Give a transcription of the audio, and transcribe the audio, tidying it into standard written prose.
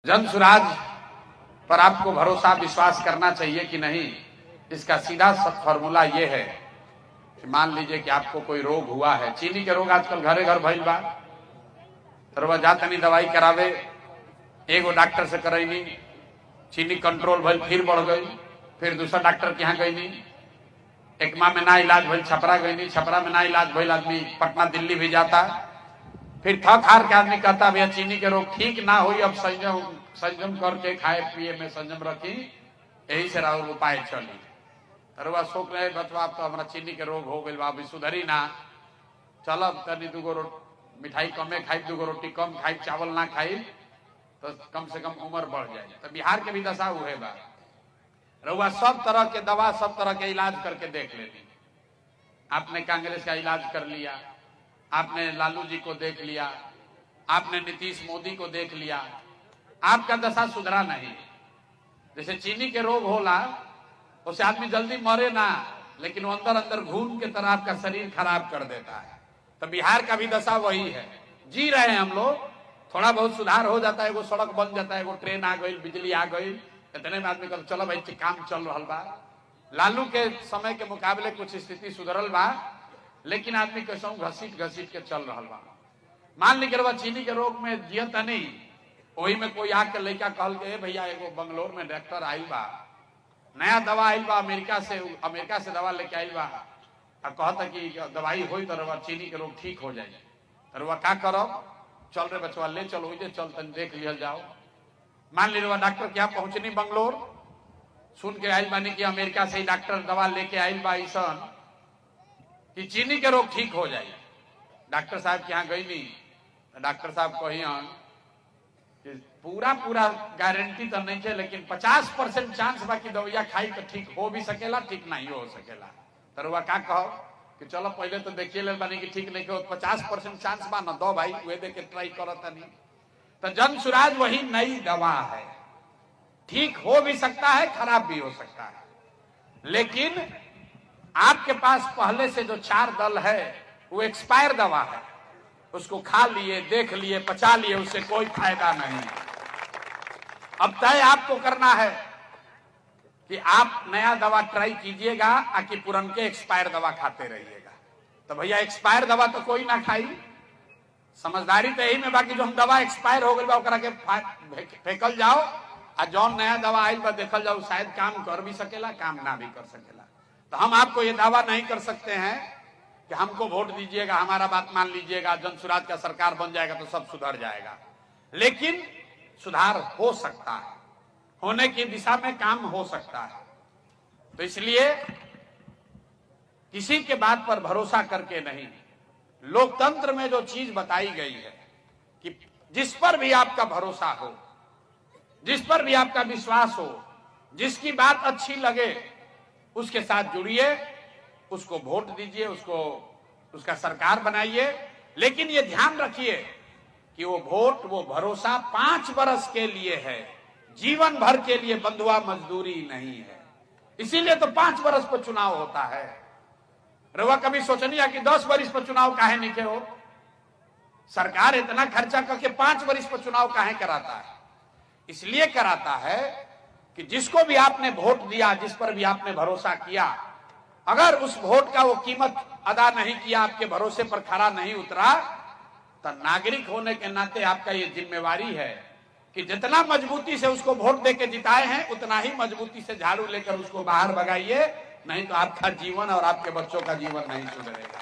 जन सुराज पर आपको भरोसा विश्वास करना चाहिए कि नहीं, इसका सीधा फॉर्मूला ये है कि मान लीजिए कि आपको कोई रोग हुआ है। चीनी के रोग आजकल घरे घर भइल बा, तरवा जा तनी दवाई करावे, एगो डॉक्टर से करैनी, चीनी कंट्रोल भइल, फिर बढ़ गई, फिर दूसरा डॉक्टर के यहाँ गईनी, एकमा में ना इलाज भइल छपरा गईनी, छपरा में ना इलाज भइल आदमी पटना दिल्ली भी जाता, फिर थक हार के आदमी कहता भैया चीनी के रोग ठीक ना हुई, अब संयम करके खाए पिए में संयम रखी, यही से राहुल उपाय चली। अरुआ सोच रहे बचवा अब तो हमारा चीनी के रोग हो गई, अभी सुधरी ना, चलब तनी दूगो मिठाई कमे खाई, दूगो रोटी कम खाई, चावल ना खाई तो कम से कम उम्र बढ़ जाए। तो बिहार के भी दशा हुए बा, रउआ सब तरह के दवा सब तरह के इलाज करके देख लेनी। आपने कांग्रेस का इलाज कर लिया, आपने लालू जी को देख लिया, आपने नीतीश मोदी को देख लिया, आपका दशा सुधरा नहीं। जैसे चीनी के रोग होला उससे आदमी जल्दी मरे ना, लेकिन वो अंदर अंदर घून के तरह आपका शरीर खराब कर देता है। तो बिहार का भी दशा वही है, जी रहे हैं हम लोग, थोड़ा बहुत सुधार हो जाता है, वो सड़क बन जाता है, वो ट्रेन आ गई, बिजली आ गई, इतने में आदमी कहता चलो भाई काम चल रहा बा। लालू के समय के मुकाबले कुछ स्थिति सुधरल बा, लेकिन आदमी कैसा घसीट घसीट के चल रहा बा। मान लीजिए चीनी के रोग में जियता नहीं, वही में कोई आके लड़का कहल के भैया एगो बंगलोर में डॉक्टर आयल बा, नया दवा आयल बा, अमेरिका से दवा लेके आयल बा, कहता कि दवाई हो तो चीनी के रोग ठीक हो जाए। तो का करब, चल रे बचवा ले चलो, चल तन देख लिया जाओ। मान लीजिए डॉक्टर क्या पहुंचनी बंगलोर, सुन के आयल बानी कि अमेरिका से ही डॉक्टर दवा लेके आयल बा ऐसन कि चीनी के रोग ठीक हो जाए। डॉक्टर साहब के यहाँ गई नहीं, डॉक्टर साहब कहियन कि पूरा गारंटी तो नहीं है, लेकिन 50% चांस बाकी दवाइया खाई तो ठीक हो भी सकेला, ठीक नहीं हो सकेला। तरुआ का कहो कि चलो पहले तो देखिए ले बानी कि ठीक नहीं हो, 50% चांस बा ना, दो भाई वे देख के ट्राई करता नहीं। तो जन सुराज वही नई दवा है, ठीक हो भी सकता है, खराब भी हो सकता है, लेकिन आपके पास पहले से जो 4 दल है वो एक्सपायर दवा है, उसको खा लिए, देख लिए, पचा लिए, उससे कोई फायदा नहीं। अब तय आपको करना है कि आप नया दवा ट्राई कीजिएगा कि पुरनके एक्सपायर दवा खाते रहिएगा। तो भैया एक्सपायर दवा तो कोई ना खाई, समझदारी तो यही में बाकी जो हम दवा एक्सपायर हो गई बा ओकरा के फेंकल जाओ, और जौन नया दवा आयल बा देखल जाओ शायद काम कर भी सकेला, काम ना भी कर सकेला। तो हम आपको ये दावा नहीं कर सकते हैं कि हमको वोट दीजिएगा, हमारा बात मान लीजिएगा, जन सुराज का सरकार बन जाएगा तो सब सुधर जाएगा, लेकिन सुधार हो सकता है, होने की दिशा में काम हो सकता है। तो इसलिए किसी के बात पर भरोसा करके नहीं, लोकतंत्र में जो चीज बताई गई है कि जिस पर भी आपका भरोसा हो, जिस पर भी आपका विश्वास हो, जिसकी बात अच्छी लगे उसके साथ जुड़िए, उसको वोट दीजिए, उसका सरकार बनाइए, लेकिन ये ध्यान रखिए कि वो वोट, वो भरोसा 5 वर्ष के लिए है, जीवन भर के लिए बंधुआ मजदूरी नहीं है। इसीलिए तो 5 वर्ष पर चुनाव होता है। रवा कभी सोचनिया कि 10 वर्ष पर चुनाव काहे नहीं के हो, सरकार इतना खर्चा करके 5 वर्ष पर चुनाव काहे कराता है? इसलिए कराता है कि जिसको भी आपने वोट दिया, जिस पर भी आपने भरोसा किया, अगर उस वोट का वो कीमत अदा नहीं किया, आपके भरोसे पर खरा नहीं उतरा, तो नागरिक होने के नाते आपका ये जिम्मेवारी है कि जितना मजबूती से उसको वोट देके जिताए हैं उतना ही मजबूती से झाड़ू लेकर उसको बाहर भगाइए, नहीं तो आपका जीवन और आपके बच्चों का जीवन नहीं सुधरेगा।